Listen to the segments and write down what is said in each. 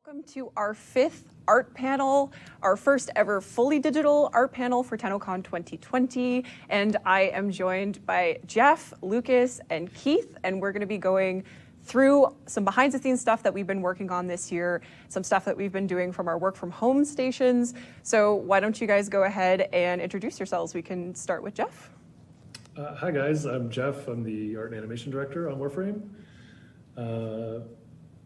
Welcome to our 5th art panel, our first ever fully digital art panel for TennoCon 2020. And I am joined by Jeff, Lucas, and Keith, and we're gonna be going through some behind the scenes stuff that we've been working on this year, some stuff that we've been doing from our work from home stations. So why don't you guys go ahead and introduce yourselves? We can start with Jeff. Hi guys, I'm Jeff. I'm the art and animation director on Warframe.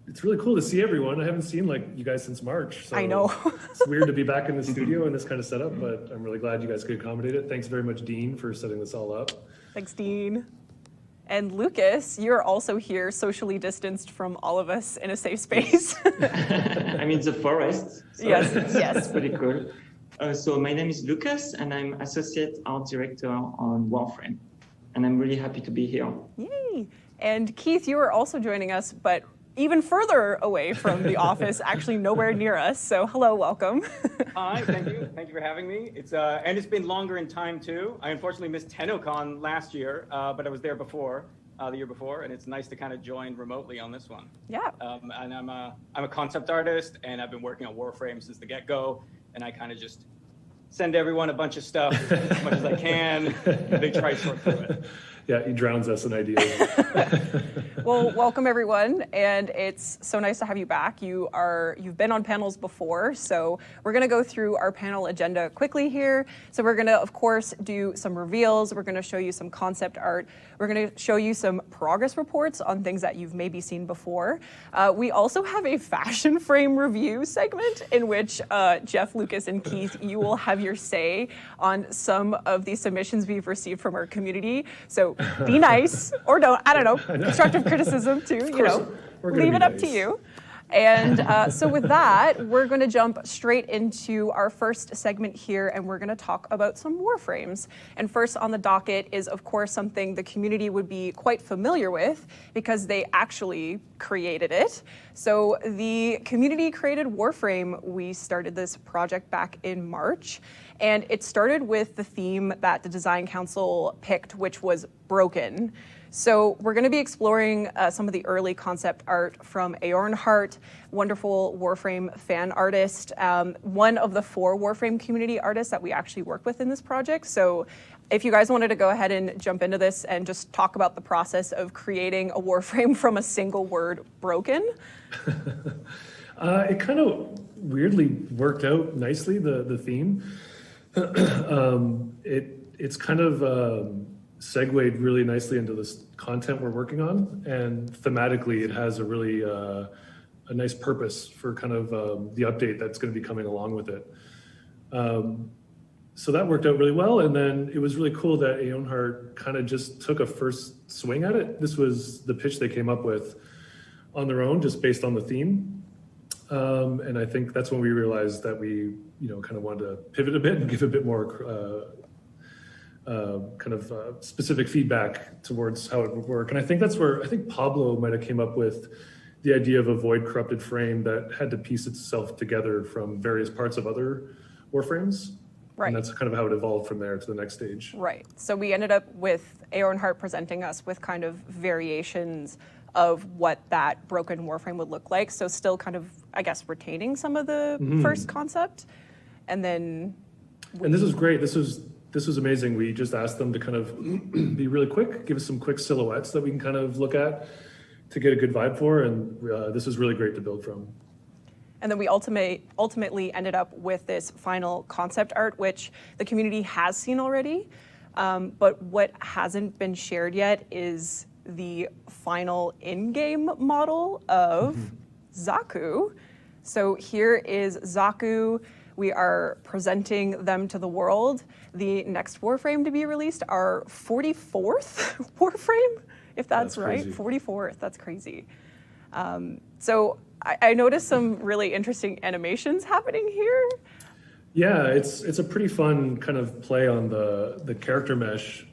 It's really cool to see everyone. I haven't seen you guys since March. So I know. It's weird to be back in the studio in this kind of setup, but I'm really glad you guys could accommodate it. Thanks very much, Dean, for setting this all up. Thanks, Dean. And Lucas, you're also here socially distanced from all of us in a safe space. I'm in the forest. So yes. That's pretty cool. So my name is Lucas, and I'm Associate Art Director on Warframe. And I'm really happy to be here. Yay. And Keith, you are also joining us, but even further away from the office, actually nowhere near us. So hello, welcome. Hi, thank you. Thank you for having me. And it's been longer in time too. I unfortunately missed TennoCon last year, but I was there before, the year before, and it's nice to kind of join remotely on this one. Yeah. And I'm a concept artist, and I've been working on Warframe since the get-go, and I kind of just send everyone a bunch of stuff as much as I can, and they try to sort through it. Yeah, he drowns us in ideas. Well, welcome everyone, and it's so nice to have you back. You've been on panels before, so we're gonna go through our panel agenda quickly here. So we're gonna, of course, do some reveals. We're gonna show you some concept art. We're gonna show you some progress reports on things that you've maybe seen before. We also have a fashion frame review segment in which Jeff, Lucas, and Keith, you will have your say on some of the submissions we've received from our community. So be nice, or don't, I don't know, constructive criticism too, leave it up to you. And so with that, we're gonna jump straight into our first segment here, and we're gonna talk about some Warframes. And first on the docket is, of course, something the community would be quite familiar with because they actually created it. So the community created Warframe. We started this project back in March, and it started with the theme that the Design Council picked, which was broken. So we're going to be exploring some of the early concept art from Eornhardt, wonderful Warframe fan artist, one of the 4 Warframe community artists that we actually work with in this project. So if you guys wanted to go ahead and jump into this and just talk about the process of creating a Warframe from a single word, broken. It kind of weirdly worked out nicely, the theme. It's kind of segued really nicely into this content we're working on, and thematically it has a really a nice purpose for kind of the update that's going to be coming along with it. So that worked out really well, and then it was really cool that Eornhardt kind of just took a first swing at it. This was the pitch they came up with on their own, just based on the theme. And I think that's when we realized that we kind of wanted to pivot a bit and give a bit more specific feedback towards how it would work. And I think that's where Pablo might have came up with the idea of a void corrupted frame that had to piece itself together from various parts of other Warframes. Right. And that's kind of how it evolved from there to the next stage. Right. So we ended up with Eornhardt presenting us with kind of variations of what that broken Warframe would look like. So still kind of, I guess, retaining some of the first concept. And then... And this was great. This was amazing. We just asked them to kind of be really quick, give us some quick silhouettes that we can kind of look at to get a good vibe for, and this is really great to build from. And then we ultimately ended up with this final concept art, which the community has seen already, but what hasn't been shared yet is the final in-game model of Zaku. So here is Zaku. We are presenting them to the world. The next Warframe to be released, our 44th Warframe, if that's right, 44th, that's crazy. So I noticed some really interesting animations happening here. Yeah, it's a pretty fun kind of play on the character mesh,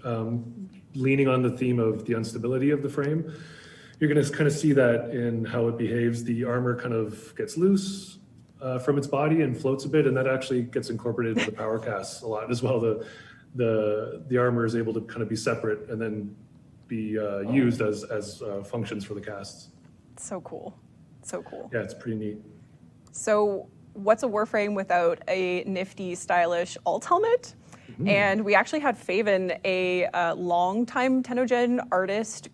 leaning on the theme of the instability of the frame. You're gonna kind of see that in how it behaves. The armor kind of gets loose from its body and floats a bit, and that actually gets incorporated into the power casts a lot as well. The armor is able to kind of be separate and then be used as functions for the casts. So cool. So cool. Yeah, it's pretty neat. So what's a Warframe without a nifty, stylish alt helmet? And we actually had Faven, a longtime TennoGen artist,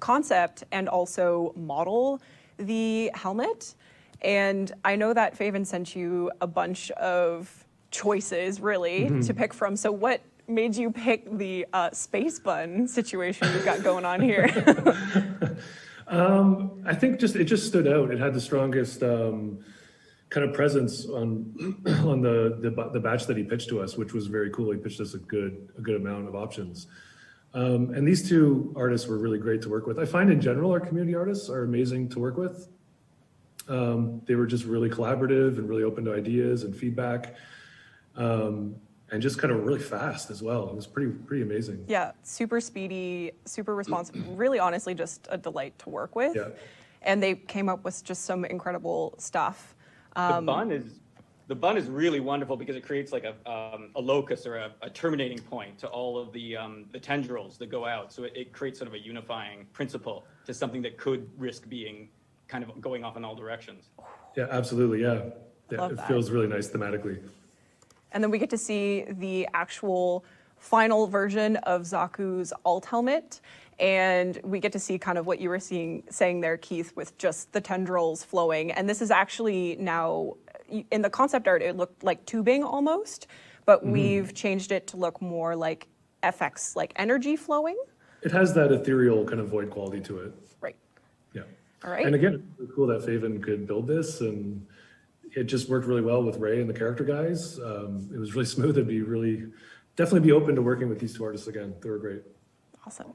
concept and also model the helmet. And I know that Faven sent you a bunch of choices, really, to pick from. So what made you pick the space bun situation we've got going on here? I think it just stood out. It had the strongest kind of presence on the batch that he pitched to us, which was very cool. He pitched us a good amount of options. And these two artists were really great to work with. I find in general our community artists are amazing to work with. They were just really collaborative and really open to ideas and feedback, and just kind of really fast as well. It was pretty amazing. Yeah, super speedy, super responsive. Really, honestly, just a delight to work with. Yeah. And they came up with just some incredible stuff. The bun is really wonderful because it creates like a locus or a terminating point to all of the tendrils that go out. So it creates sort of a unifying principle to something that could risk being kind of going off in all directions. Yeah, absolutely. Yeah, Love it that. feels really nice thematically. And then we get to see the actual final version of Zaku's alt helmet. And we get to see kind of what you were saying there, Keith, with just the tendrils flowing. And this is actually now, in the concept art, it looked like tubing almost, but we've changed it to look more like FX, like energy flowing. It has that ethereal kind of void quality to it. Right. Yeah. All right. And again, it's cool that Faven could build this, and it just worked really well with Ray and the character guys. It was really smooth. Definitely be open to working with these two artists again. They were great. Awesome.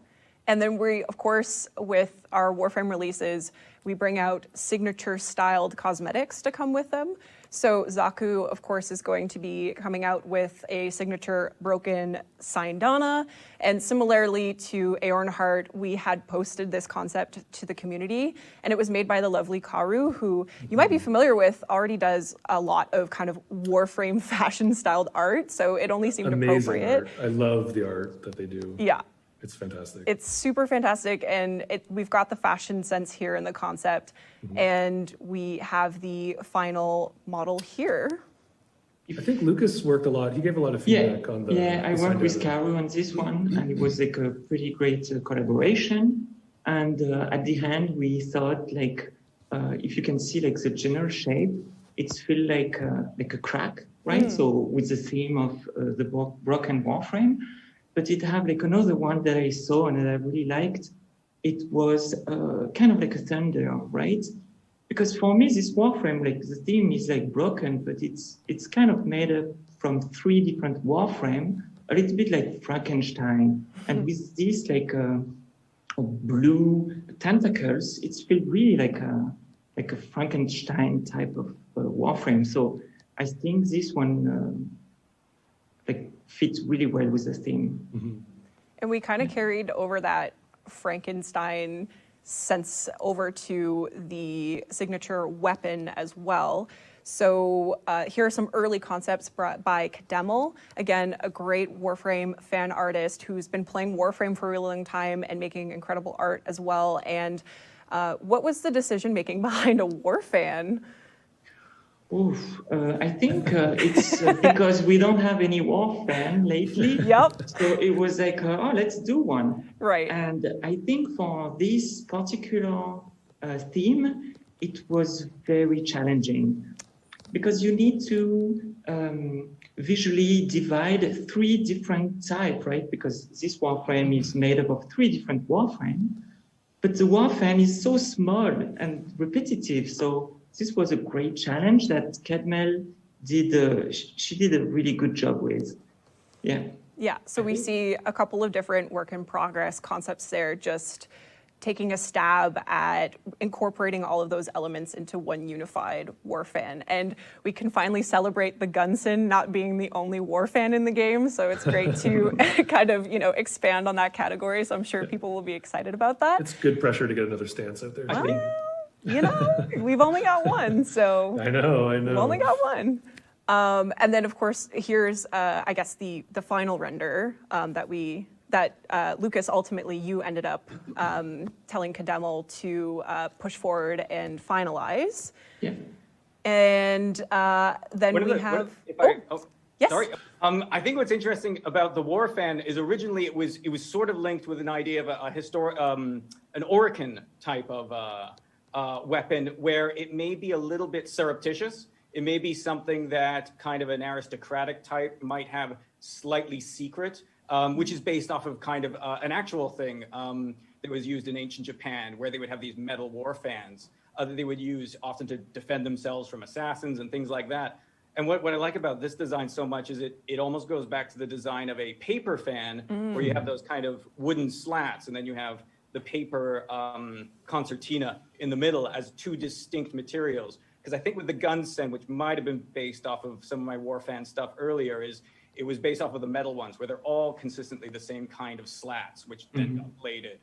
And then we, of course, with our Warframe releases, we bring out signature-styled cosmetics to come with them. So Zaku, of course, is going to be coming out with a signature broken Syndana. And similarly to Aornhart, we had posted this concept to the community, and it was made by the lovely Karu, who you might be familiar with, already does a lot of kind of Warframe fashion-styled art, so it only seemed Amazing appropriate. art. I love the art that they do. Yeah. It's fantastic. It's super fantastic, and we've got the fashion sense here in the concept, and we have the final model here. I think Lucas worked a lot. He gave a lot of feedback on the. Yeah, I the worked with Syndana. Caro on this one, and it was like a pretty great collaboration. And at the end, we thought like, if you can see like the general shape, it's feel like a crack, right? So with the theme of the broken Warframe. But it have like another one that I saw and that I really liked. It was kind of like a thunder, right? Because for me, this Warframe, like the theme is like broken, but it's kind of made up from 3 different Warframe, a little bit like Frankenstein. And with this like blue tentacles, it's feel really like a Frankenstein type of Warframe. So I think this one fits really well with the theme. And we kind of carried over that Frankenstein sense over to the signature weapon as well. So here are some early concepts brought by Kademel. Again, a great Warframe fan artist who's been playing Warframe for a really long time and making incredible art as well. And what was the decision making behind a Warfan? Oof, I think it's because we don't have any Warframe lately. Yep. So it was like, let's do one. Right. And I think for this particular theme, it was very challenging because you need to visually divide 3 different types, right? Because this Warframe is made up of 3 different Warframe, but the Warframe is so small and repetitive. So this was a great challenge that Kademel did. She did a really good job with. Yeah. Yeah. So we see a couple of different work in progress concepts there, just taking a stab at incorporating all of those elements into one unified Warfan. And we can finally celebrate the Gunson not being the only Warfan in the game. So it's great to kind of, expand on that category. So I'm sure people will be excited about that. It's good pressure to get another stance out there. I think. We've only got one, so I know. we've only got one. And then, of course, here's, I guess, the final render that Lucas, ultimately, you ended up telling Kademel to push forward and finalize. Yeah. And then One of we the- have. if I- oh, yes. Sorry. I think what's interesting about the Warfan is originally it was sort of linked with an idea of an Orican type of weapon where it may be a little bit surreptitious. It may be something that kind of an aristocratic type might have slightly secret, which is based off of kind of an actual thing that was used in ancient Japan, where they would have these metal war fans that they would use often to defend themselves from assassins and things like that. And what I like about this design so much is it almost goes back to the design of a paper fan, where you have those kind of wooden slats, and then you have the paper concertina in the middle as two distinct materials. Because I think with the Gunsen, which might have been based off of some of my Warfan stuff earlier, it was based off of the metal ones, where they're all consistently the same kind of slats, which then got bladed.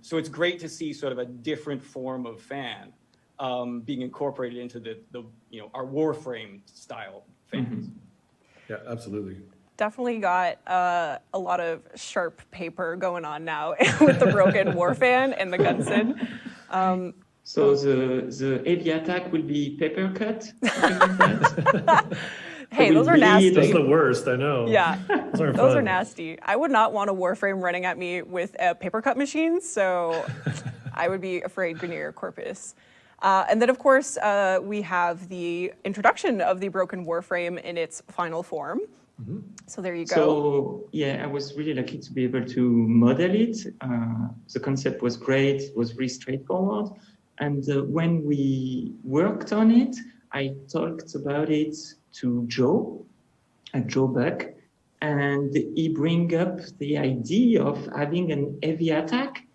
So it's great to see sort of a different form of fan being incorporated into the our Warframe style fans. Yeah, absolutely. Definitely got a lot of sharp paper going on now with the broken Warfan and the Gunsen. So the heavy attack will be paper cut. Hey, those are nasty. That's the worst, I know. Yeah, Those those are fun. nasty. I would not want a Warframe running at me with a paper cut machine, so I would be afraid Grineer Corpus. And then, of course, we have the introduction of the broken Warframe in its final form. So there you go. So yeah, I was really lucky to be able to model it. The concept was great. It was really straightforward. And when we worked on it, I talked about it to Joe Buck, and he bring up the idea of having an heavy attack.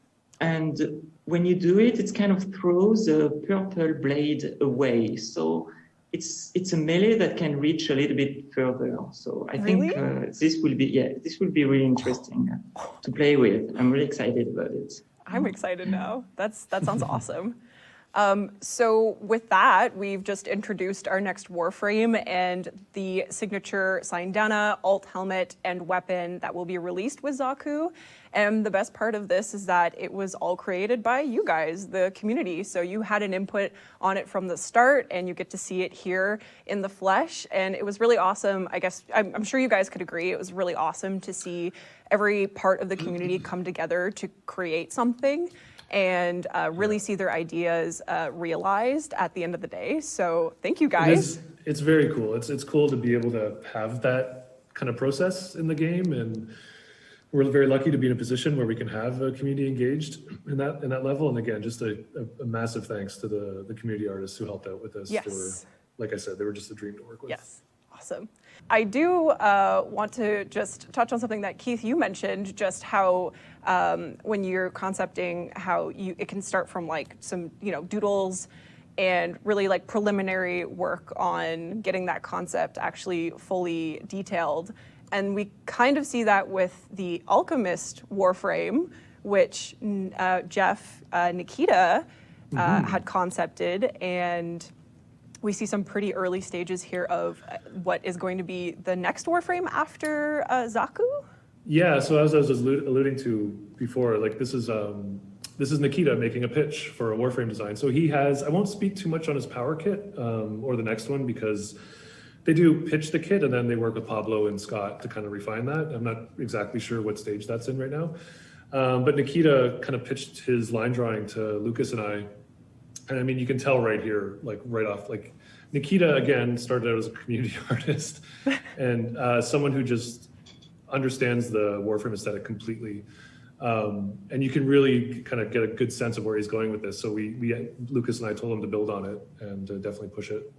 And when you do it, it kind of throws a purple blade away. So it's a melee that can reach a little bit further. So I think this will be really interesting to play with. I'm really excited about it. I'm excited now. That sounds awesome. So with that, we've just introduced our next Warframe and the signature Sindana, alt helmet, and weapon that will be released with Zaku. And the best part of this is that it was all created by you guys, the community. So you had an input on it from the start, and you get to see it here in the flesh. And it was really awesome. I guess I'm sure you guys could agree. It was really awesome to see every part of the community come together to create something and really see their ideas realized at the end of the day. So thank you guys. It's very cool. It's cool to be able to have that kind of process in the game, and we're very lucky to be in a position where we can have a community engaged in that level. And again, just a massive thanks to the community artists who helped out with this. Yes. They were, like I said, they were just a dream to work with. Yes, awesome. I do want to just touch on something that Keith, you mentioned, just how when you're concepting how it can start from like some doodles and really like preliminary work on getting that concept actually fully detailed. And we kind of see that with the Alchemist Warframe, which Jeff Nikita had concepted, and we see some pretty early stages here of what is going to be the next Warframe after Zaku. Yeah, so as I was alluding to before, like this is Nikita making a pitch for a Warframe design. So he has, I won't speak too much on his power kit or the next one, because they do pitch the kit and then they work with Pablo and Scott to kind of refine that. I'm not exactly sure what stage that's in right now. But Nikita kind of pitched his line drawing to Lucas and I. And I mean, you can tell right here, like right off, like Nikita, again, started out as a community artist and someone who just understands the Warframe aesthetic completely. And you can really kind of get a good sense of where he's going with this. So Lucas and I told him to build on it and definitely push it.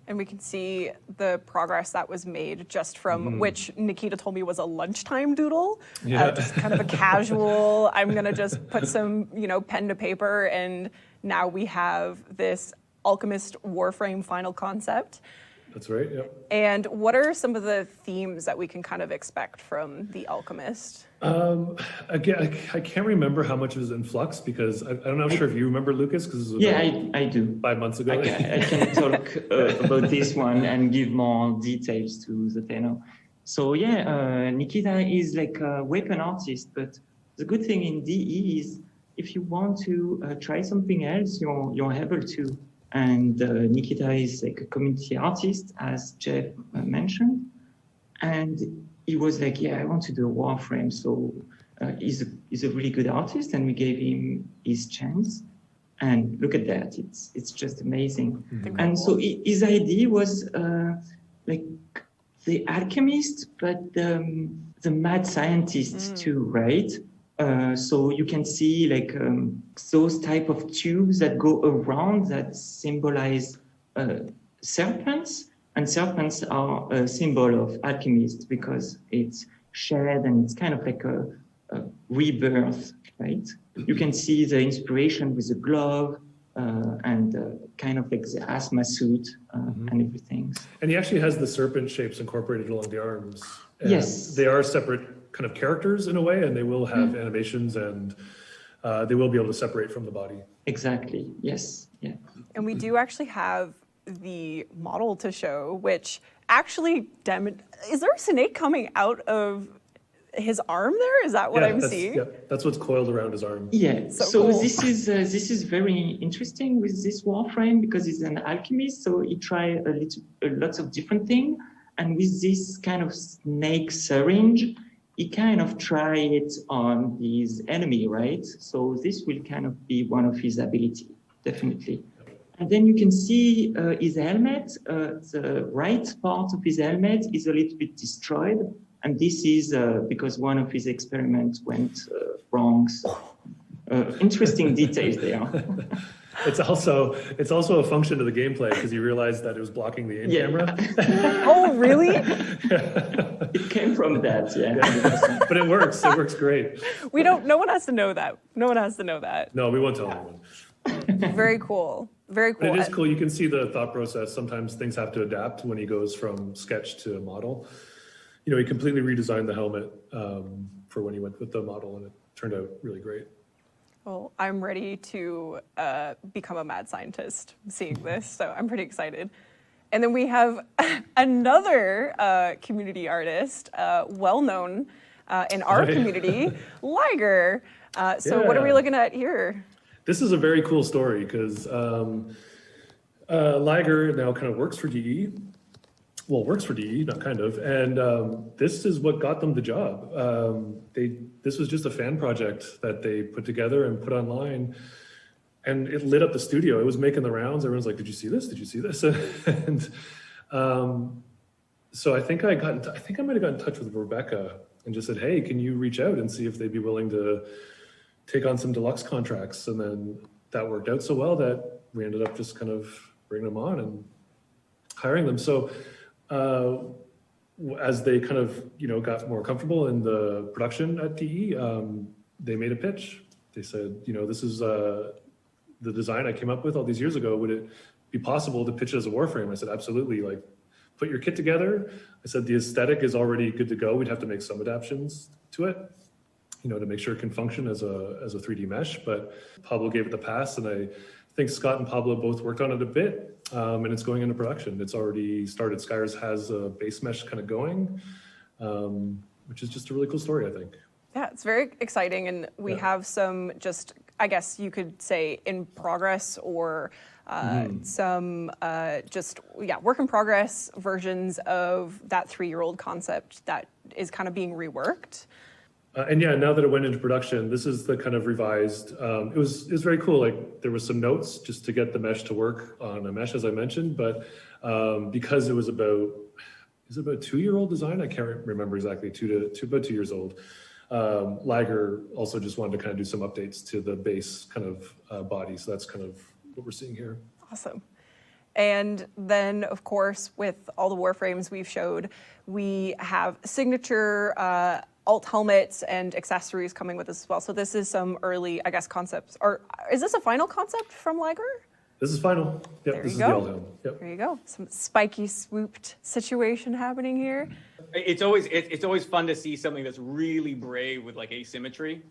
And we can see the progress that was made just from which Nikita told me was a lunchtime doodle. Yeah. Just kind of a casual, I'm going to just put some, pen to paper. And now we have this Alchemist Warframe final concept. That's right, yep. And what are some of the themes that we can kind of expect from the Alchemist? Again, I can't remember how much was in flux because I'm not sure if you remember, Lucas, because I do. 5 months ago. I can talk about this one and give more details to the Tenno. So yeah, Nikita is like a weapon artist, but the good thing in DE is if you want to try something else, you're able to. And Nikita is like a community artist, as Jeff mentioned. And he was like, yeah, I want to do a Warframe. So he's a really good artist, and we gave him his chance. And look at that, it's just amazing. Incredible. And so his idea was like the alchemist, but the mad scientist too, right? So you can see like those type of tubes that go around that symbolize serpents, and serpents are a symbol of alchemist because it's shed and it's kind of like a rebirth, right? You can see the inspiration with the glove and kind of like the asthma suit and everything. And he actually has the serpent shapes incorporated along the arms. And yes. They are separate kind of characters in a way, and they will have animations, and they will be able to separate from the body. Exactly, yes, yeah. And we do actually have the model to show, which actually, is there a snake coming out of his arm there? Is that what I'm seeing? Yeah, that's what's coiled around his arm. Yeah, so cool. This is very interesting with this Warframe because he's an alchemist, so he tried lots of different things, and with this kind of snake syringe, he kind of tried it on his enemy, right? So this will kind of be one of his ability, definitely. And then you can see his helmet. The right part of his helmet is a little bit destroyed. And this is because one of his experiments went wrong. So, interesting details there. It's also a function of the gameplay because you realized that it was blocking the in-camera. Oh, really? It came from that, yeah. But it works. It works great. No one has to know that. No one has to know that. No, we won't tell anyone. Very cool. Very cool. But it is cool. You can see the thought process. Sometimes things have to adapt when he goes from sketch to model. You know, he completely redesigned the helmet for when he went with the model, and it turned out really great. Well, I'm ready to become a mad scientist seeing this, so I'm pretty excited. And then we have another community artist, well-known in our community, Liger. So what are we looking at here? This is a very cool story because Liger now kind of works for DE. Well, works for DE, not kind of. And this is what got them the job. This was just a fan project that they put together and put online. And it lit up the studio. It was making the rounds. Everyone's like, did you see this? Did you see this? And so I think I might have got in touch with Rebecca and just said, hey, can you reach out and see if they'd be willing to take on some Deluxe contracts? And then that worked out so well that we ended up just kind of bringing them on and hiring them. So as they kind of, got more comfortable in the production at DE, they made a pitch. They said, this is the design I came up with all these years ago. Would it be possible to pitch it as a Warframe? I said, absolutely. Like, put your kit together. I said, the aesthetic is already good to go. We'd have to make some adaptations to it, to make sure it can function as a 3D mesh. But Pablo gave it the pass, and I think Scott and Pablo both worked on it a bit. And it's going into production. It's already started. Skyers has a base mesh kind of going, which is just a really cool story, I think. Yeah, it's very exciting. And we have some just, I guess you could say, in progress or some work in progress versions of that 3-year-old concept that is kind of being reworked. Now that it went into production, this is the kind of revised. It was very cool. Like, there was some notes just to get the mesh to work on a mesh, as I mentioned, but because it was about 2-year-old design, I can't remember exactly, about 2 years old. Liger also just wanted to kind of do some updates to the base kind of body, so that's kind of what we're seeing here. Awesome. And then, of course, with all the Warframes we've showed, we have signature alt helmets and accessories coming with us as well. So this is some early, I guess, concepts. Or is this a final concept from Liger? This is final. Yep, There this you is go. the alt helm. Yep. There you go. Some spiky swooped situation happening here. It's always fun to see something that's really brave with like asymmetry.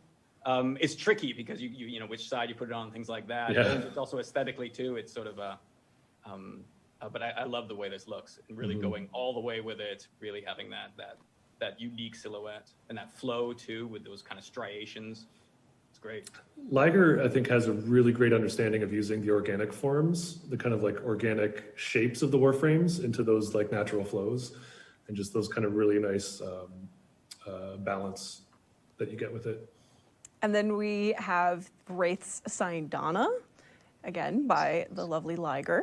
It's tricky because you know which side you put it on, things like that. Yeah. And it's also aesthetically too. It's sort of but I love the way this looks and really going all the way with it. Really having that unique silhouette and that flow too with those kind of striations. It's great. Liger, I think, has a really great understanding of using the organic forms, the kind of like organic shapes of the Warframes into those like natural flows, and just those kind of really nice balance that you get with it. And then we have Wraith's assigned Donna, again by the lovely Liger.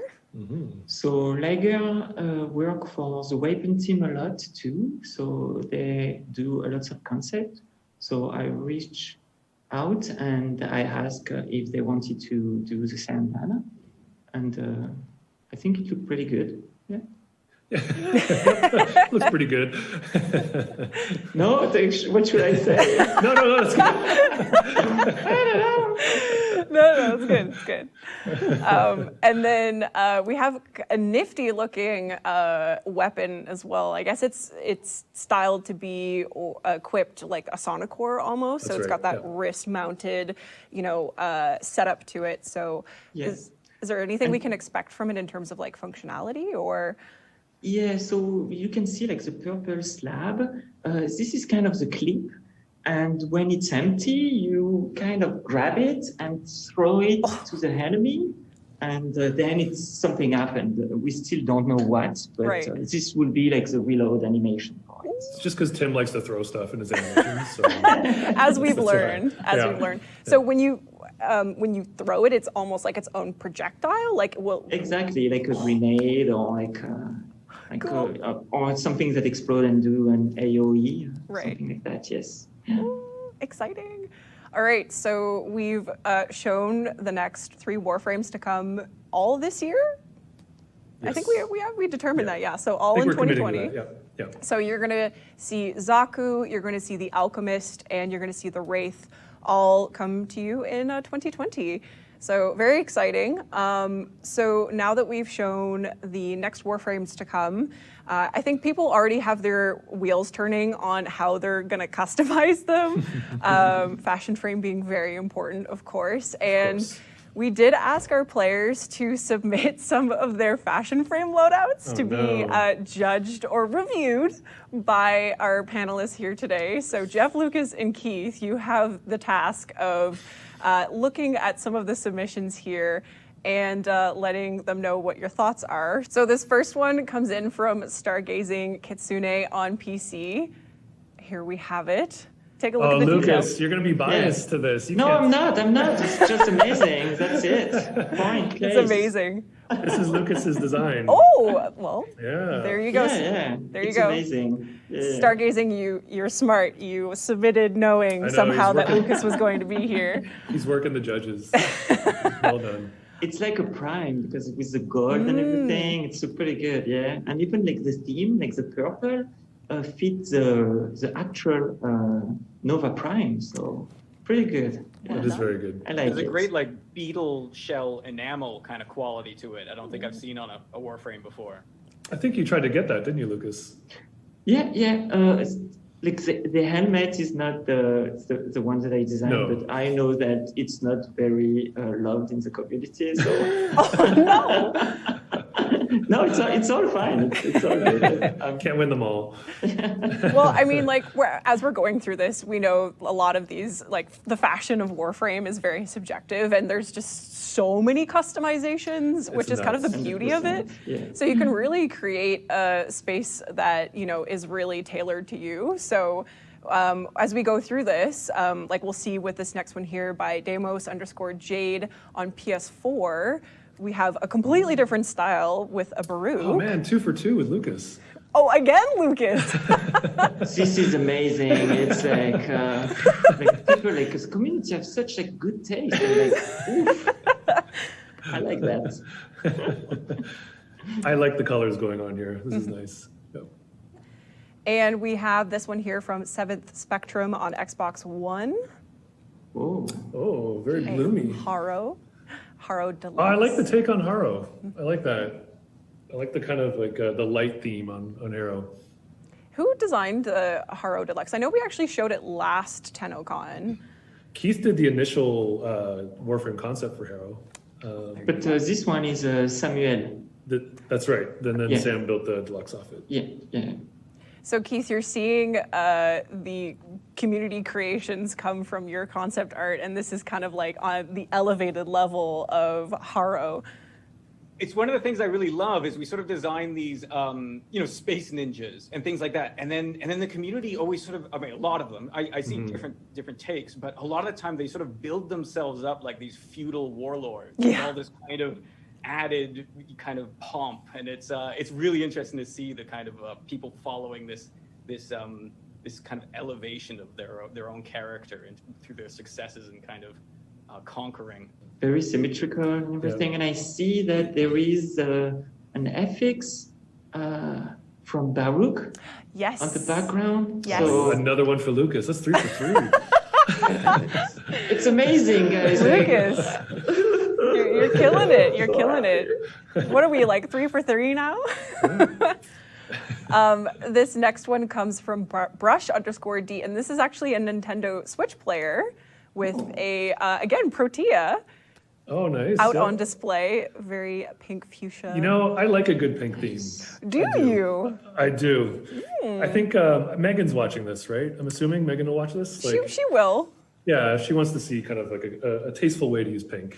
So Liger work for the weapon team a lot too. So they do a lot of concept. So I reached out and I asked if they wanted to do the same Donna, and I think it looked pretty good. Yeah. Looks pretty good. No, what should I say? No, that's good. I don't know. No, it's good. It's good. And then we have a nifty looking weapon as well. I guess it's styled to be equipped like a Sonicore almost. That's so it's right, got that yeah. wrist mounted, setup to it. So Yes. is there anything we can expect from it in terms of like functionality or? Yeah, so you can see like the purple slab. This is kind of the clip. And when it's empty, you kind of grab it and throw it to the enemy. And then something happened. We still don't know what, but Right. This will be like the reload animation part. It's just because Tim likes to throw stuff in his animations. So. As we've That's learned, right. So when you throw it, it's almost like its own projectile. Like Exactly, like a grenade or Cool. or something that explode and do an AOE, Right. something like that. Yes. Ooh, exciting. All right, so we've shown the next 3 Warframes to come all this year. I think we determined that, yeah. So all in we're committing to 2020. that, yeah. So you're going to see Zaku, you're going to see the Alchemist, and you're going to see the Wraith all come to you in 2020. So very exciting. So now that we've shown the next Warframes to come, I think people already have their wheels turning on how they're going to customize them. Fashion frame being very important, of course. And we did ask our players to submit some of their fashion frame loadouts to be judged or reviewed by our panelists here today. So Jeff, Lucas, and Keith, you have the task of looking at some of the submissions here and letting them know what your thoughts are. So this first one comes in from Stargazing Kitsune on PC. Here we have it. Take a look at the Lucas, details. you're going to be biased to this. No, I'm not. It's just amazing. That's it. Point, It's amazing. This is Lucas's design. Oh, well, Yeah. there you go. Yeah. There you It's go. amazing. Yeah. Stargazing, you're smart. You submitted knowing know, somehow he's that working. Lucas was going to be here. He's working the judges. Well done. It's like a prime because with the gold and everything, it's pretty good, yeah. And even like the theme, like the purple, fits the actual Nova Prime, so pretty good. Yeah. That is very good. I like There's it. a great like beetle shell enamel kind of quality to it. I don't think I've seen on a Warframe before. I think you tried to get that, didn't you, Lucas? Yeah. Like the helmet is not the one that I designed, No. but I know that it's not very loved in the community. So no, it's all fine. It's all good. Can't win them all. Well, I mean, like, as we're going through this, we know a lot of these, like, the fashion of Warframe is very subjective, and there's just so many customizations, which is kind of the nuts. beauty of it. 100%, yeah. So you can really create a space that, is really tailored to you. So as we go through this, like we'll see with this next one here by Demos_Jade on PS4, we have a completely different style with a Baru. Oh man, 2 for 2 with Lucas. Oh, again, Lucas. This is amazing. It's like people like the community have such a good taste. And, like, oof. I like that. I like the colors going on here. This is nice. Yep. And we have this one here from 7th Spectrum on Xbox One. Oh, very gloomy. Haro Deluxe. Oh, I like the take on Haro. I like that. I like the kind of like the light theme on Arrow. Who designed the Haro Deluxe? I know we actually showed it last TennoCon. Keith did the initial Warframe concept for Haro. But this one is Samuel. That's right. Then Yeah. Sam built the deluxe off it. Yeah. So Keith, you're seeing the community creations come from your concept art, and this is kind of like on the elevated level of Haro. It's one of the things I really love is we sort of design these, space ninjas and things like that, and then the community always sort of, I mean, a lot of them, I see different takes, but a lot of the time they sort of build themselves up like these feudal warlords, and all this kind of added kind of pomp, and it's really interesting to see the kind of people following this kind of elevation of their own character and through their successes and kind of conquering. Very symmetrical and everything, and I see that there is an FX from Baruch on the background. Yes. So Another one for Lucas. That's 3 for 3. it's amazing, guys. Lucas, you're killing it. You're killing it. What are we, like 3 for 3 now? This next one comes from Brush_D, and this is actually a Nintendo Switch player with again, Protea. Oh, nice. Out on display, very pink fuchsia. You know, I like a good pink theme. Do you? I do. I think Megan's watching this, right? I'm assuming Megan will watch this. Like, She will. Yeah, she wants to see kind of like a tasteful way to use pink.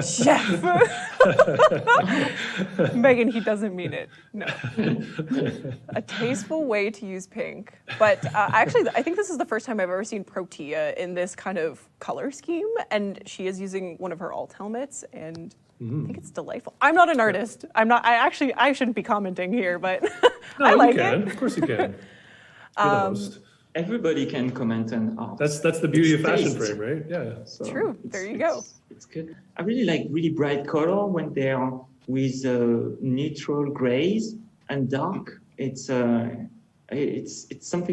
Chef. Megan, he doesn't mean it. No. A tasteful way to use pink. But actually, I think this is the first time I've ever seen Protea in this kind of color scheme. And she is using one of her alt helmets, and I think it's delightful. I'm not an artist. I shouldn't be commenting here, but I like it. Of course you can. You're the host. Everybody can comment on art. That's the beauty of Fashion Frame, right? Yeah. So True. There you go. It's good. I really like really bright color when they are with neutral grays and dark. It's something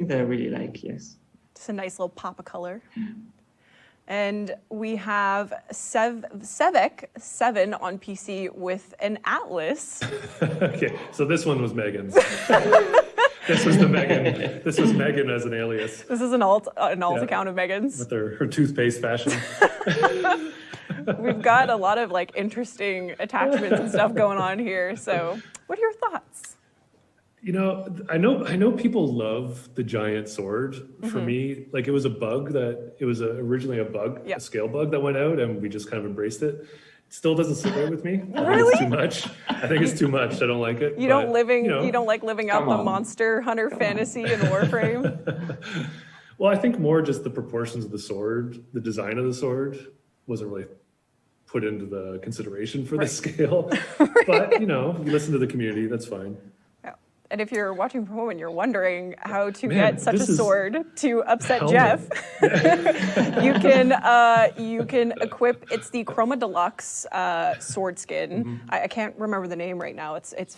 that I really like. Yes. It's a nice little pop of color. And we have Sevek 7 on PC with an Atlas. Okay, so this one was Megan's. This was Megan. This was Megan as an alias. This is an alt account of Megan's. With her toothpaste fashion. We've got a lot of like interesting attachments and stuff going on here. So, what are your thoughts? You know, I know people love the giant sword. For me, like it was originally a bug, a scale bug that went out, and we just kind of embraced it. Still doesn't sit right with me. I think it's too much. I think it's too much. I don't like it. You don't like living out the Monster Hunter fantasy in Warframe? Well, I think more just the proportions of the sword, the design of the sword wasn't really put into the consideration for the scale. But, you listen to the community, that's fine. And if you're watching from home and you're wondering how to get such a sword to upset Jeff, you can equip. It's the Chroma Deluxe sword skin. I can't remember the name right now. It's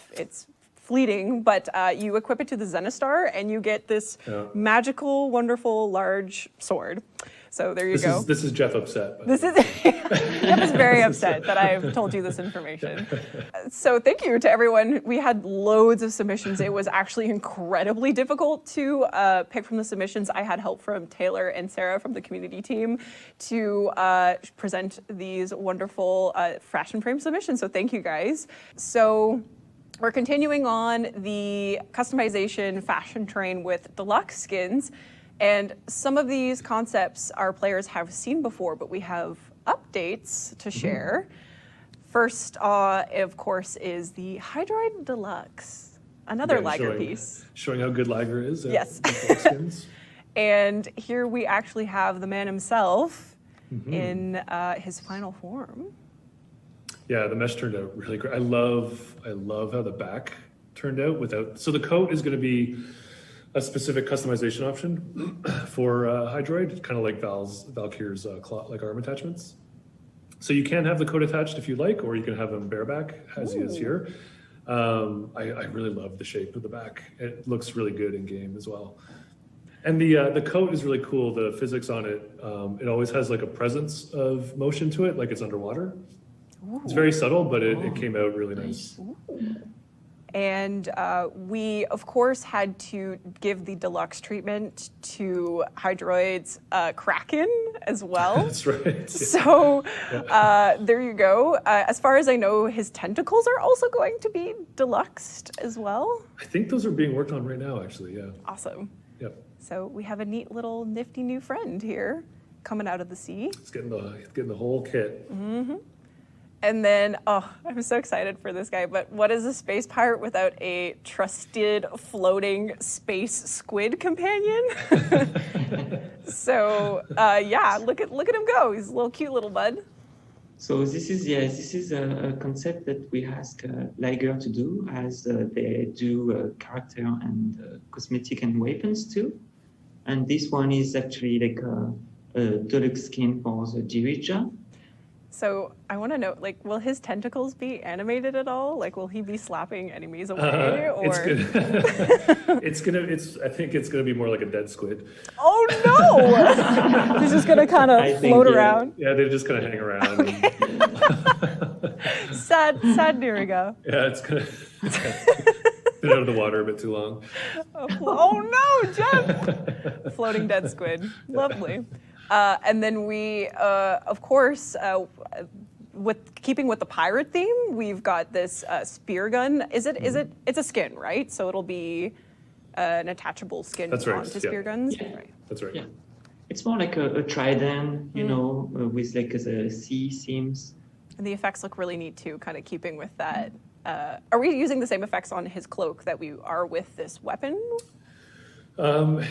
fleeting, but you equip it to the Zenistar, and you get this magical, wonderful, large sword. So there you go. This is Jeff upset. Jeff is very upset that I've told you this information. So thank you to everyone. We had loads of submissions. It was actually incredibly difficult to pick from the submissions. I had help from Taylor and Sarah from the community team to present these wonderful Fashion Frame submissions. So thank you guys. So we're continuing on the customization fashion train with deluxe skins. And some of these concepts our players have seen before, but we have updates to share. First, of course, is the Hydroid Deluxe, another Liger piece. Showing how good Liger is. Yes. Skins. And here we actually have the man himself in his final form. Yeah, the mesh turned out really great. I love how the back turned out so the coat is going to be a specific customization option for Hydroid, kind of like Valkyr's like arm attachments. So you can have the coat attached if you like, or you can have him bareback as he is here. I really love the shape of the back. It looks really good in game as well. And the coat is really cool. The physics on it, it always has like a presence of motion to it, like it's underwater. Ooh. It's very subtle, but it came out really nice. Ooh. And we, of course, had to give the deluxe treatment to Hydroid's Kraken, as well. That's right. So there you go. As far as I know, his tentacles are also going to be deluxed as well. I think those are being worked on right now, actually. Yeah. Awesome. Yep. So we have a neat little nifty new friend here coming out of the sea. It's getting the whole kit. Mm-hmm. And then, I'm so excited for this guy, but what is a space pirate without a trusted floating space squid companion? So, look at him go. He's a little cute little bud. So this is a concept that we ask Liger to do, as they do character and cosmetic and weapons too. And this one is actually like a deluxe skin for the Dirija. So I want to know, like, will his tentacles be animated at all? Like, will he be slapping enemies away? Or I think it's gonna be more like a dead squid. Oh no! He's just gonna kind of float around. Yeah, they're just gonna hang around. Okay. sad Diriga. Yeah, it's gonna been out of the water a bit too long. Oh no, Jeff! Floating dead squid. Lovely. And then we, of course, keeping with the pirate theme, we've got this spear gun. It's a skin, right? So it'll be an attachable skin onto spear guns. Yeah. Right. That's right. Yeah. It's more like a trident, with like the sea seams. And the effects look really neat too, kind of keeping with that. Are we using the same effects on his cloak that we are with this weapon?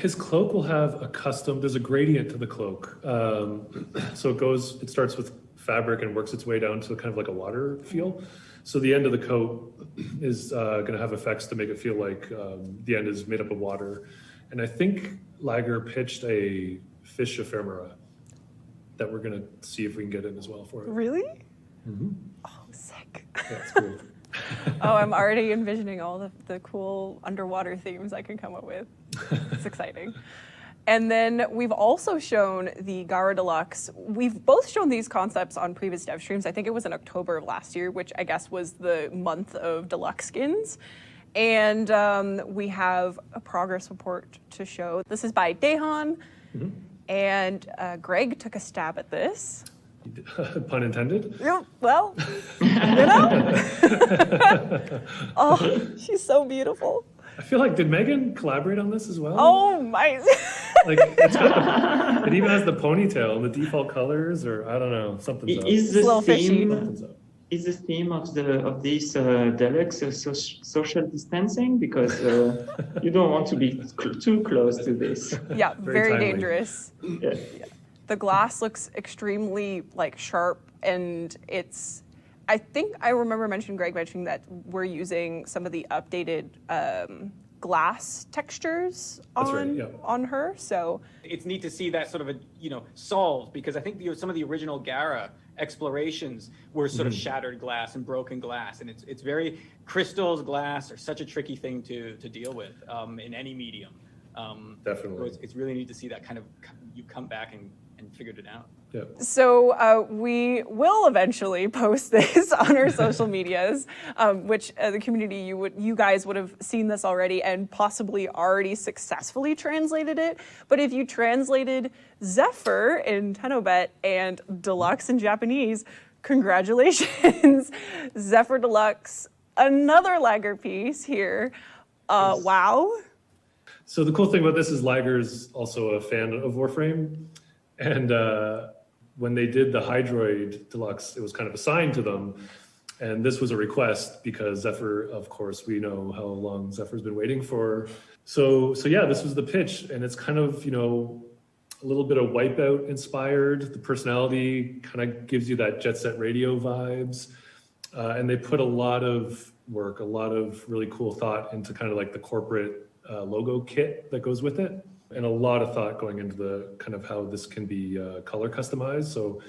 His cloak will have there's a gradient to the cloak. So it starts with fabric and works its way down to kind of like a water feel. So the end of the coat is going to have effects to make it feel like the end is made up of water. And I think Liger pitched a fish ephemera that we're going to see if we can get in as well for it. Really? Mm-hmm. Oh, sick. Yeah, it's cool. Oh, I'm already envisioning all the cool underwater themes I can come up with. It's exciting. And then we've also shown the Gara Deluxe. We've both shown these concepts on previous dev streams. I think it was in October of last year, which I guess was the month of deluxe skins. And we have a progress report to show. This is by Dehan. Mm-hmm. And Greg took a stab at this. Pun intended? Yeah, well, Oh, she's so beautiful. I feel like, did Megan collaborate on this as well? Oh my. Like, it even has the ponytail and the default colors, or I don't know, something's up. Is the theme up. Is the theme of this deluxe social distancing? Because you don't want to be too close to this. Yeah, very timely. dangerous. Yeah. The glass looks extremely sharp, and I think I remember Greg mentioning that we're using some of the updated glass textures on her. So it's neat to see that sort of solved, because I think some of the original Gara explorations were sort of shattered glass and broken glass, and it's very crystals, glass are such a tricky thing to deal with in any medium. Definitely, so it's really neat to see that kind of you come back and figured it out. Yeah. So we will eventually post this on our social medias, which the community, you guys would have seen this already and possibly already successfully translated it. But if you translated Zephyr in Tenobet and Deluxe in Japanese, congratulations. Zephyr Deluxe, another Liger piece here. Wow. So the cool thing about this is Liger's also a fan of Warframe. And when they did the Hydroid Deluxe, it was kind of assigned to them. And this was a request because Zephyr, of course, we know how long Zephyr's been waiting for. So yeah, this was the pitch. And it's kind of, a little bit of Wipeout inspired. The personality kind of gives you that Jet Set Radio vibes. And they put a lot of work, a lot of really cool thought into kind of like the corporate logo kit that goes with it. And a lot of thought going into the kind of how this can be color customized. So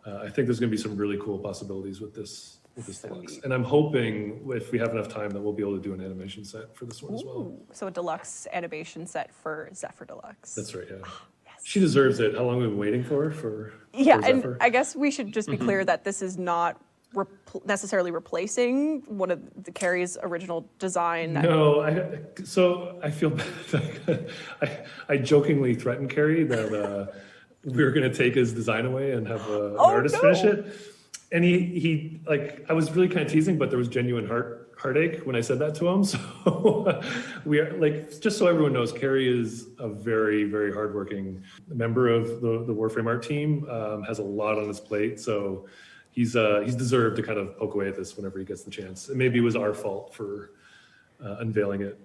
I think there's going to be some really cool possibilities with this Deluxe. And I'm hoping if we have enough time that we'll be able to do an animation set for this one as well. So a Deluxe animation set for Zephyr Deluxe. That's right, yeah. Yes. She deserves it. How long have we been waiting for Yeah, Zephyr? and I guess we should just be clear that this is not necessarily replacing one of the Carrie's original design. No, I feel bad. I jokingly threatened Carrie that we were going to take his design away and have an artist finish it. And he like, I was really kind of teasing, but there was genuine heartache when I said that to him. So we are like, just so everyone knows, Carrie is a very, very hardworking member of the Warframe art team, has a lot on his plate. So he's deserved to kind of poke away at this whenever he gets the chance. And maybe it was our fault for unveiling it.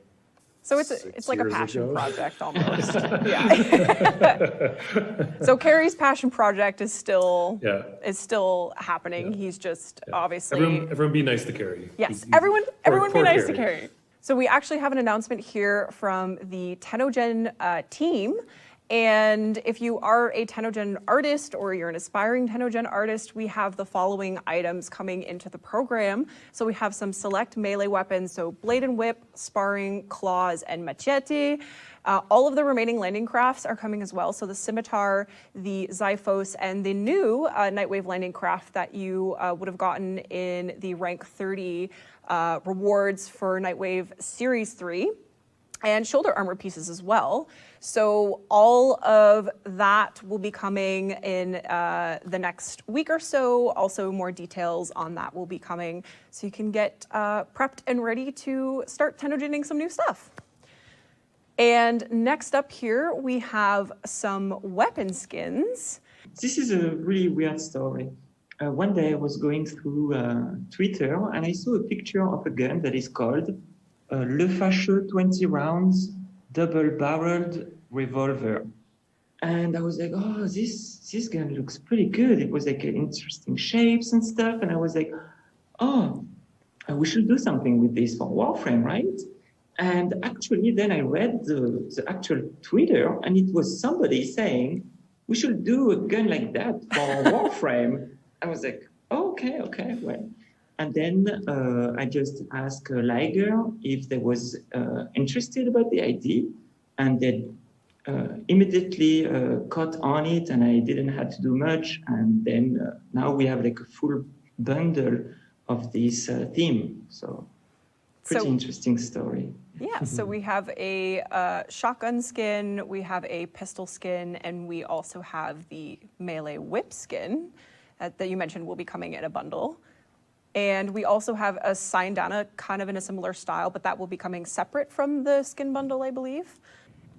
So it's like a passion project almost. Yeah. So Carrie's passion project is still happening. Yeah. He's just obviously everyone be nice to Carrie. Yes, everyone be nice to Carrie. So we actually have an announcement here from the TennoGen team. And if you are a TennoGen artist or you're an aspiring TennoGen artist, we have the following items coming into the program. So we have some select melee weapons, so blade and whip, sparring, claws, and machete. All of the remaining landing crafts are coming as well. So the scimitar, the Xiphos, and the new Nightwave landing craft that you would have gotten in the rank 30 rewards for Nightwave Series 3. And shoulder armor pieces as well. So all of that will be coming in the next week or so. Also, more details on that will be coming, so you can get prepped and ready to start TennoGenning some new stuff. And next up here, we have some weapon skins. This is a really weird story. One day I was going through Twitter and I saw a picture of a gun that is called Le Fâcheux 20 rounds double-barreled revolver. And I was like, oh, this gun looks pretty good. It was like interesting shapes and stuff. And I was like, oh, we should do something with this for Warframe, right? And actually, then I read the actual Twitter, and it was somebody saying, we should do a gun like that for Warframe. I was like, oh, okay, well. And then I just asked Liger if they was interested about the idea, and they immediately caught on it, and I didn't have to do much. And then now we have like a full bundle of this theme. So pretty interesting story. Yeah, so we have a shotgun skin, we have a pistol skin, and we also have the melee whip skin that you mentioned will be coming in a bundle. And we also have a Syndana kind of in a similar style, but that will be coming separate from the skin bundle, I believe.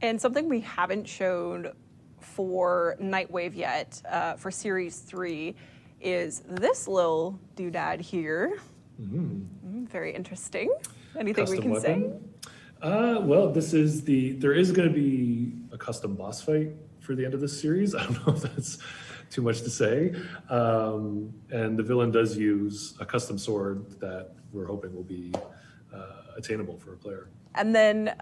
And something we haven't shown for Nightwave yet, for Series 3, is this little doodad here. Very interesting. Anything custom we can weapon. Say? Well, there is going to be a custom boss fight for the end of this series. I don't know if that's too much to say. And the villain does use a custom sword that we're hoping will be attainable for a player. And then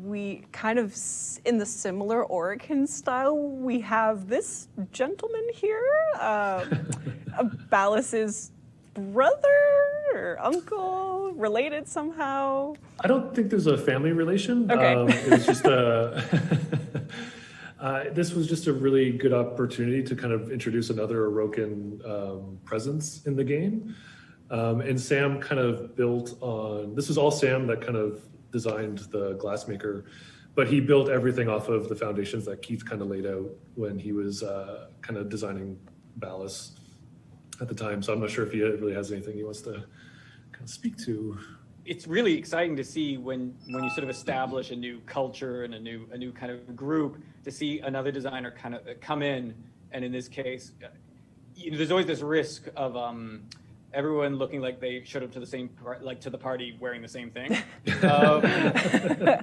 we kind of, in the similar Oricon style, we have this gentleman here, Ballas's brother or uncle, related somehow. I don't think there's a family relation. Okay. It was just this was just a really good opportunity to kind of introduce another Orokin presence in the game. And Sam kind of built on, this was all Sam that kind of designed the Glassmaker, but he built everything off of the foundations that Keith kind of laid out when he was kind of designing Ballas at the time. So I'm not sure if he really has anything he wants to kind of speak to. It's really exciting to see when you sort of establish a new culture and a new kind of group, to see another designer kind of come in. And in this case, there's always this risk of everyone looking like they showed up to the same to the party wearing the same thing.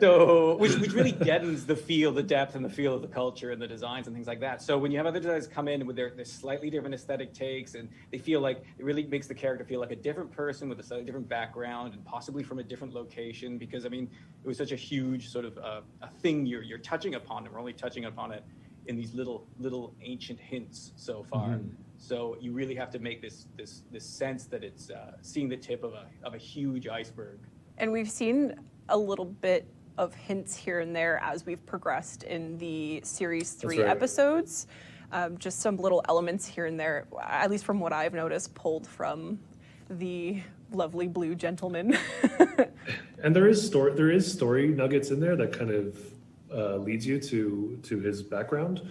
So which really deadens the feel, the depth and the feel of the culture and the designs and things like that. So when you have other designers come in with their slightly different aesthetic takes, and they feel like it really makes the character feel like a different person with a slightly different background and possibly from a different location, because I mean, it was such a huge sort of a thing you're touching upon, and we're only touching upon it in these little ancient hints so far. Mm-hmm. So you really have to make this sense that it's seeing the tip of a huge iceberg. And we've seen a little bit of hints here and there as we've progressed in the Series 3 episodes. Just some little elements here and there, at least from what I've noticed, pulled from the lovely blue gentleman. And there is story nuggets in there that kind of leads you to his background.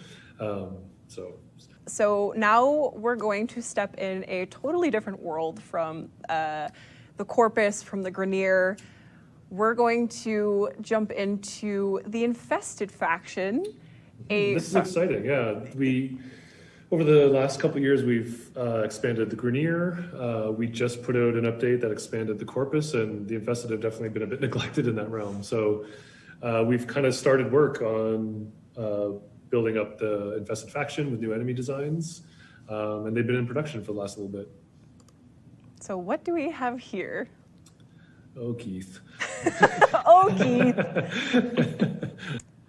So now we're going to step in a totally different world from the Corpus, from the Grineer. We're going to jump into the Infested faction. This is exciting, yeah. Over the last couple of years, we've expanded the Grineer. We just put out an update that expanded the Corpus, and the Infested have definitely been a bit neglected in that realm. So we've kind of started work on building up the Infested faction with new enemy designs, and they've been in production for the last little bit. So what do we have here? Oh, Keith. Oh, Keith.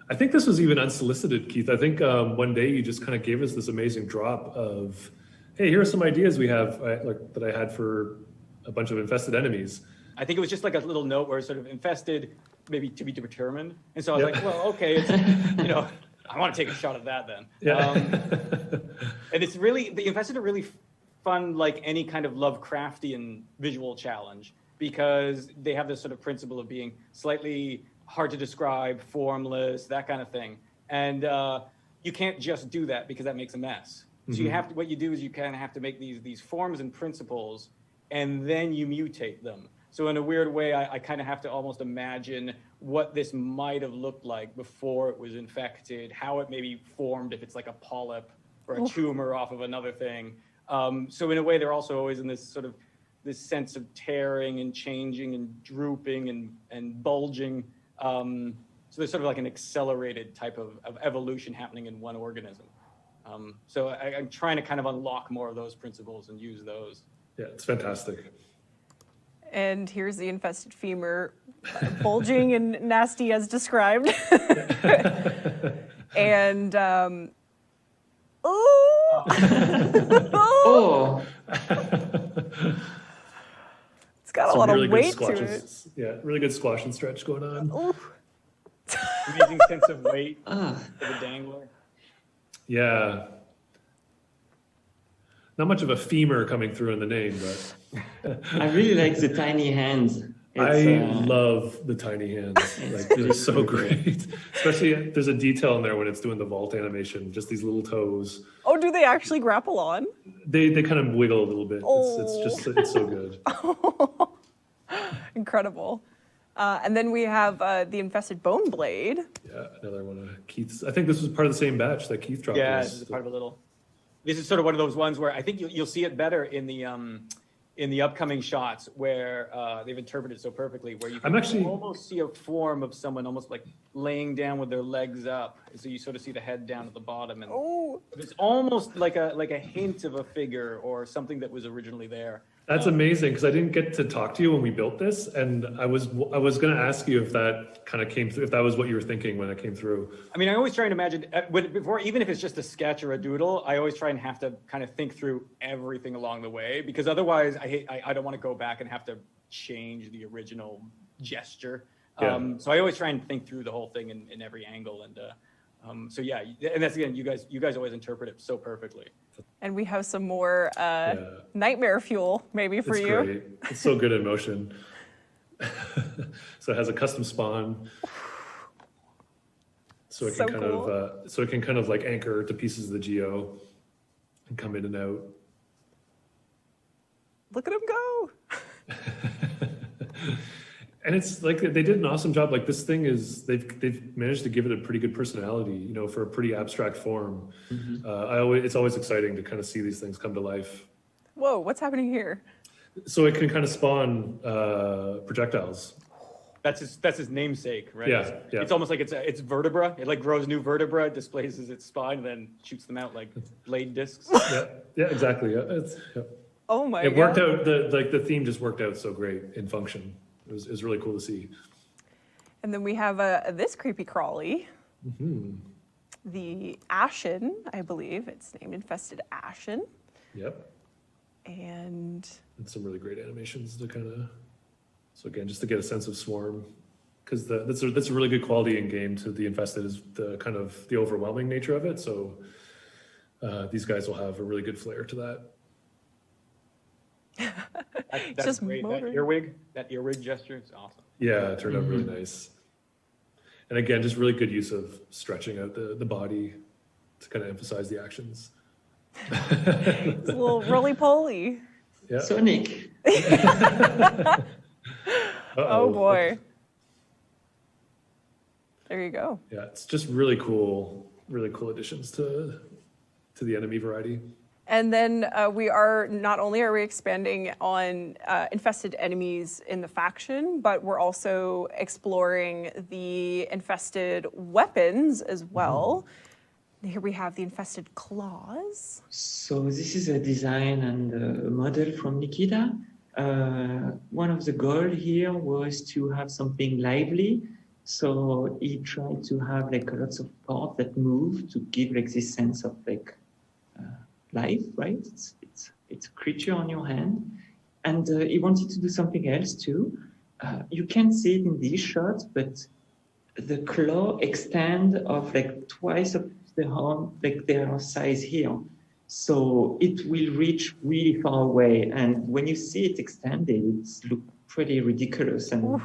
I think this was even unsolicited, Keith. I think one day you just kind of gave us this amazing drop of, hey, here are some ideas we have that I had for a bunch of infested enemies. I think it was just like a little note where it's sort of infested, maybe to be determined. And so I was like, well, okay, it's, I want to take a shot at that then. Yeah. And it's really, the Infested are really fun, like any kind of Lovecraftian visual challenge, because they have this sort of principle of being slightly hard to describe, formless, that kind of thing. And you can't just do that because that makes a mess. So you have to, what you do is you kind of have to make these forms and principles, and then you mutate them. So in a weird way, I kind of have to almost imagine what this might have looked like before it was infected, how it maybe formed if it's like a polyp or a tumor off of another thing. So in a way, they're also always in this sort of this sense of tearing and changing and drooping and bulging. So there's sort of like an accelerated type of evolution happening in one organism. So I'm trying to kind of unlock more of those principles and use those. Yeah, it's fantastic. And here's the infested femur, bulging and nasty as described. And, Oh, it's got a lot of weight to it. Yeah, really good squash and stretch going on. Ooh. Amazing sense of weight for the dangler. Yeah. Not much of a femur coming through in the name, but I really like the tiny hands. I love the tiny hands. Like, they're so great. Especially there's a detail in there when it's doing the vault animation, just these little toes. Oh, do they actually grapple on? They kind of wiggle a little bit. It's so good. Incredible. And then we have the infested bone blade. Yeah, another one of Keith's. I think this was part of the same batch that Keith dropped. Yeah, this is part of a little. This is sort of one of those ones where I think you'll see it better in the upcoming shots where they've interpreted it so perfectly, where you can almost see a form of someone almost like laying down with their legs up. So you sort of see the head down at the bottom, and it's almost like a hint of a figure or something that was originally there. That's amazing, because I didn't get to talk to you when we built this, and I was going to ask you if that kind of came through, if that was what you were thinking when it came through. I mean, I always try and imagine before, even if it's just a sketch or a doodle, I always try and have to kind of think through everything along the way, because otherwise I don't want to go back and have to change the original gesture. Yeah. So I always try and think through the whole thing in every angle, and so yeah, and that's again, you guys always interpret it so perfectly. And we have some more nightmare fuel, maybe for you. Great. It's so good in motion. So it has a custom spawn, so it can kind of like anchor to pieces of the geo and come in and out. Look at him go. And it's like they did an awesome job. Like, this thing is, they've managed to give it a pretty good personality, for a pretty abstract form. It's always exciting to kind of see these things come to life. Whoa, what's happening here? So it can kind of spawn projectiles. That's his namesake, right? Yeah, It's almost like it's vertebra. It like grows new vertebra, displays its spine, and then shoots them out like blade discs. Yeah, exactly. Yeah, Oh my god! It worked out. The theme just worked out so great in function. It was really cool to see. And then we have this creepy crawly, the Ashen, I believe it's named Infested Ashen. Yep. And some really great animations to kind of. So again, just to get a sense of swarm, because that's a really good quality in game to the Infested is the kind of the overwhelming nature of it. So these guys will have a really good flair to that. That's just great. That earwig gesture is awesome. Yeah, it turned out really nice. And again, just really good use of stretching out the body. to kind of emphasize the actions. It's a little roly-poly. Yeah. Sonic. Oh boy. There you go. Yeah, it's just really cool additions to the enemy variety. And then we are not only are we expanding on infested enemies in the faction, but we're also exploring the infested weapons as well. Here we have the infested claws. So this is a design and a model from Nikita. One of the goals here was to have something lively. So he tried to have like lots of parts that move to give like this sense of like life, right? It's a creature on your hand. And he wanted to do something else too. You can't see it in these shots, but the claw extend of like twice of the arm, like their size here. So it will reach really far away. And when you see it extended, it looks pretty ridiculous and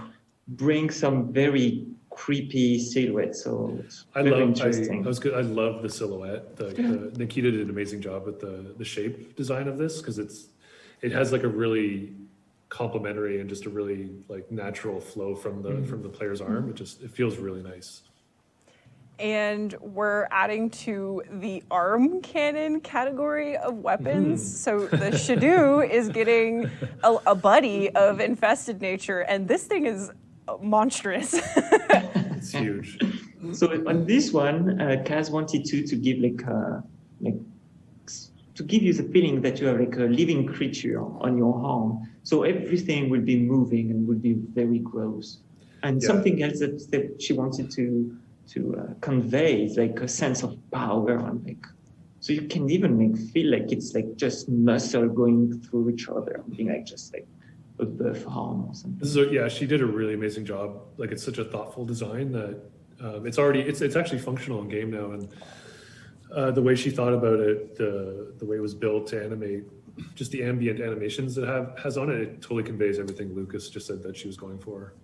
bring some very creepy silhouette. So it's very interesting. I love the silhouette. Nikita did an amazing job with the shape design of this, because it has like a really complementary and just a really like natural flow from the player's arm. It feels really nice. And we're adding to the arm cannon category of weapons. So the Shadoo is getting a buddy of infested nature, and this thing is monstrous. It's huge. So on this one, Kaz wanted to give to give you the feeling that you have like a living creature on your arm. So everything will be moving and will be very gross. And something else that she wanted to convey is like a sense of power and like, so you can even feel like it's like just muscle going through each other, being like just like a buff arm or something. So yeah, she did a really amazing job. Like, it's such a thoughtful design that it's actually functional in game now, and the way she thought about it, the way it was built to animate, just the ambient animations that has on it, it totally conveys everything Lucas just said that she was going for.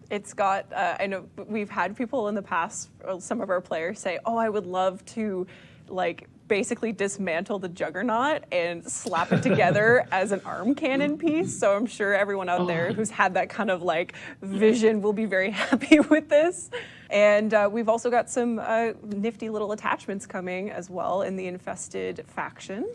It's got, I know we've had people in the past, some of our players say, oh, I would love to like basically dismantle the Juggernaut and slap it together as an arm cannon piece. So I'm sure everyone out there who's had that kind of like vision will be very happy with this. And we've also got some nifty little attachments coming as well in the Infested faction.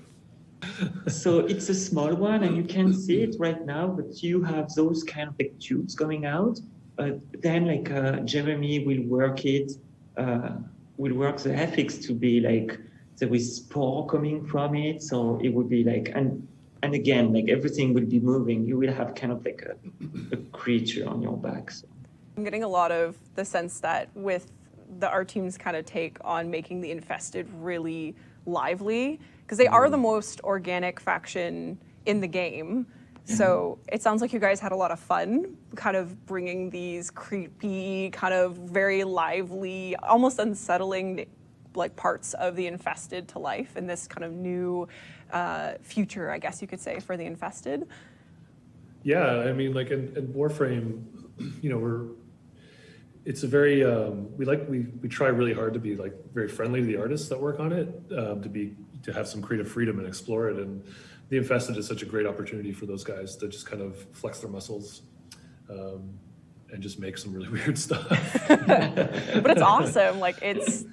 So it's a small one and you can't see it right now, but you have those kind of like tubes coming out. Then like Jeremy will work the ethics to be like there is spore coming from it, so it would be like and again like everything will be moving. You will have kind of like a creature on your back. So. I'm getting a lot of the sense that with our team's kind of take on making the Infested really lively, because they are the most organic faction in the game. So it sounds like you guys had a lot of fun kind of bringing these creepy, kind of very lively, almost unsettling like parts of the Infested to life in this kind of new future, I guess you could say, for the Infested. Yeah, I mean, like in Warframe, you know, it's a very, we try really hard to be like very friendly to the artists that work on it, to have some creative freedom and explore it. And the Infested is such a great opportunity for those guys to just kind of flex their muscles and just make some really weird stuff. But it's awesome. Like it's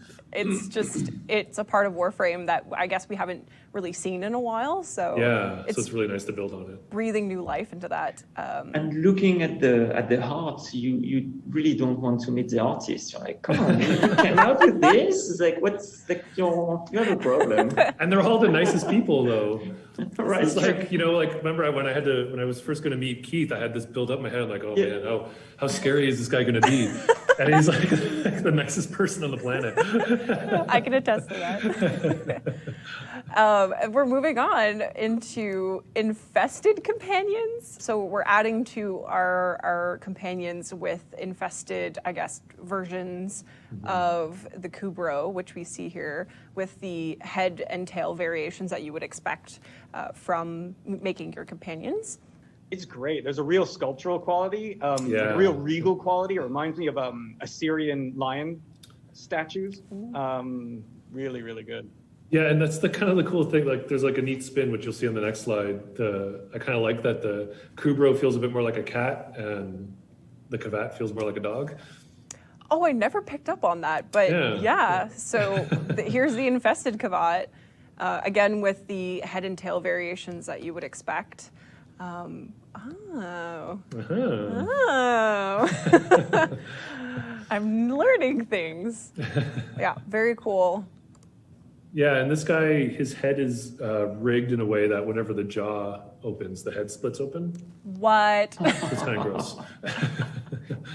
a part of Warframe that I guess we haven't really seen in a while. So yeah, it's really nice to build on it. Breathing new life into that. And looking at the heart, you really don't want to meet the artist. You're like, come on, you came out with this? It's like, what's like you have a problem. And they're all the nicest people though. Right. It's like, you know, like remember when I was first going to meet Keith, I had this built up in my head. I'm like, oh man, how scary is this guy going to be? And he's like the nicest person on the planet. I can attest to that. We're moving on into Infested companions. So we're adding to our companions with Infested, I guess, versions of the Kubro, which we see here with the head and tail variations that you would expect from making your companions. It's great. There's a real sculptural quality, a real regal quality. It reminds me of Assyrian lion statues. Really, really good. Yeah, and that's the kind of the cool thing. Like, there's like a neat spin, which you'll see on the next slide. I kind of like that the Kubro feels a bit more like a cat, and the Kavat feels more like a dog. Oh, I never picked up on that, but yeah. So here's the Infested Kavat, again with the head and tail variations that you would expect. Oh. I'm learning things. Yeah, very cool. Yeah, and this guy, his head is rigged in a way that whenever the jaw opens, the head splits open. What? It's kind of gross.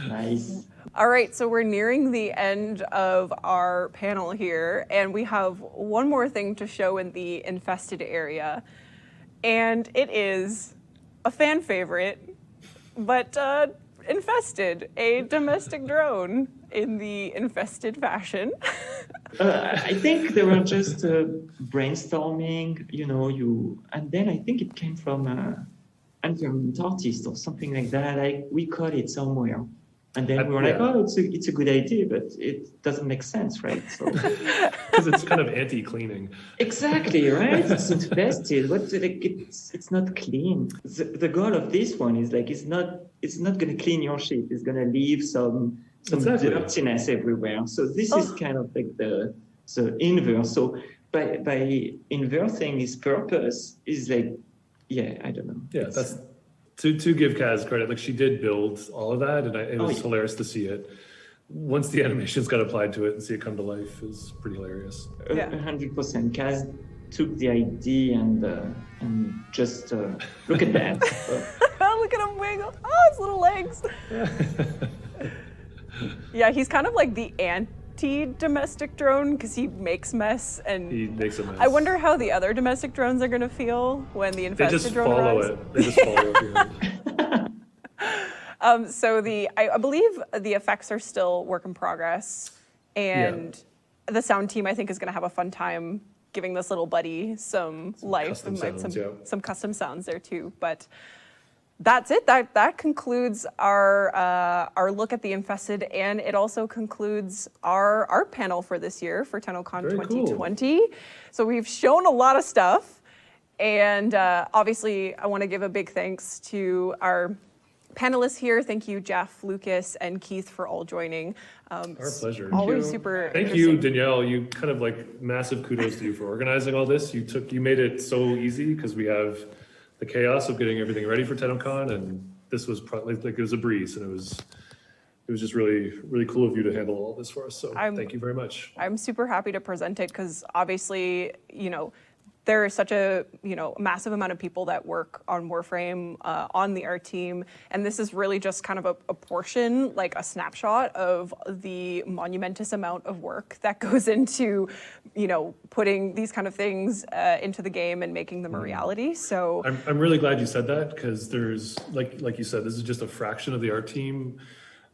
Nice. All right, so we're nearing the end of our panel here, and we have one more thing to show in the Infested area, and it is a fan favorite, but Infested, a domestic drone in the Infested fashion. I think they were just brainstorming, and then I think it came from an environment artist or something like that. We caught it somewhere. And then we were like, oh, it's a good idea, but it doesn't make sense, right? So because it's kind of anti-cleaning. Exactly, right? It's infested. It's not clean. The goal of this one is it's not going to clean your ship. It's going to leave some dirtiness everywhere. So this is kind of like the inverse. So by inverting his purpose is I don't know. Yeah, that's. To give Kaz credit, like she did build all of that, and it was hilarious to see it. Once the animations got applied to it and see it come to life is pretty hilarious. 100%. Kaz took the idea and just look at that. Look at him wiggle. Oh, his little legs. Yeah, he's kind of like the anti-domestic drone because he makes mess and he makes a mess. I wonder how the other domestic drones are going to feel when the infested drone arrives. They just follow it. So I believe the effects are still work in progress, and the sound team I think is going to have a fun time giving this little buddy some life and some custom sounds there too. But that's it. That concludes our look at the Infested, and it also concludes our art panel for this year for TennoCon 2020. Cool. So we've shown a lot of stuff, and obviously I want to give a big thanks to our panelists here. Thank you, Jeff, Lucas, and Keith for all joining. Our pleasure. Always super. Thank you, Danielle. You kind of massive kudos to you for organizing all this. You made it so easy because we have the chaos of getting everything ready for TennoCon, and this was probably it was a breeze, and it was just really, really cool of you to handle all this for us. So thank you very much. I'm super happy to present it because obviously, there is such a massive amount of people that work on Warframe on the art team, and this is really just kind of a portion, like a snapshot of the monumentous amount of work that goes into putting these kind of things into the game and making them a reality. So I'm really glad you said that, because there's like you said, this is just a fraction of the art team.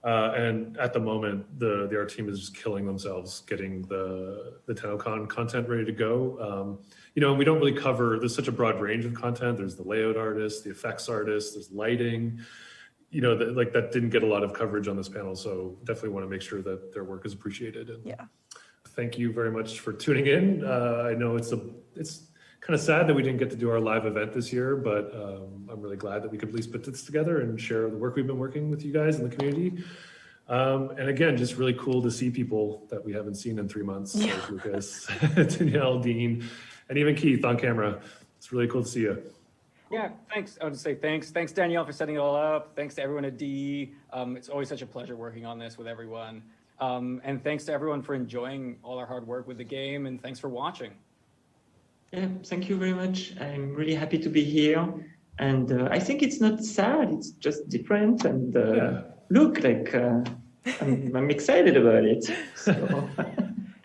And at the moment, the art team is just killing themselves getting the TennoCon content ready to go. And we don't really cover, there's such a broad range of content. There's the layout artist, the effects artist, there's lighting, that didn't get a lot of coverage on this panel. So definitely want to make sure that their work is appreciated. And thank you very much for tuning in. I know it's kind of sad that we didn't get to do our live event this year, but I'm really glad that we could at least put this together and share the work we've been working with you guys in the community. And again, just really cool to see people that we haven't seen in 3 months, like Lucas, Danielle, Dean, and even Keith on camera. It's really cool to see you. Yeah, thanks. I would say thanks. Thanks, Danielle, for setting it all up. Thanks to everyone at DE. It's always such a pleasure working on this with everyone. And thanks to everyone for enjoying all our hard work with the game, and thanks for watching. Yeah, thank you very much. I'm really happy to be here. And I think it's not sad, it's just different. And look, I'm excited about it. So.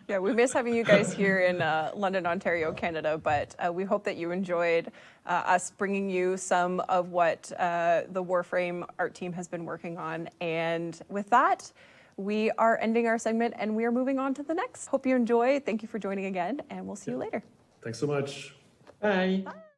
Yeah, we miss having you guys here in London, Ontario, Canada, but we hope that you enjoyed us bringing you some of what the Warframe art team has been working on. And with that, we are ending our segment and we are moving on to the next. Hope you enjoy. Thank you for joining again, and we'll see you later. Thanks so much. Bye. Bye.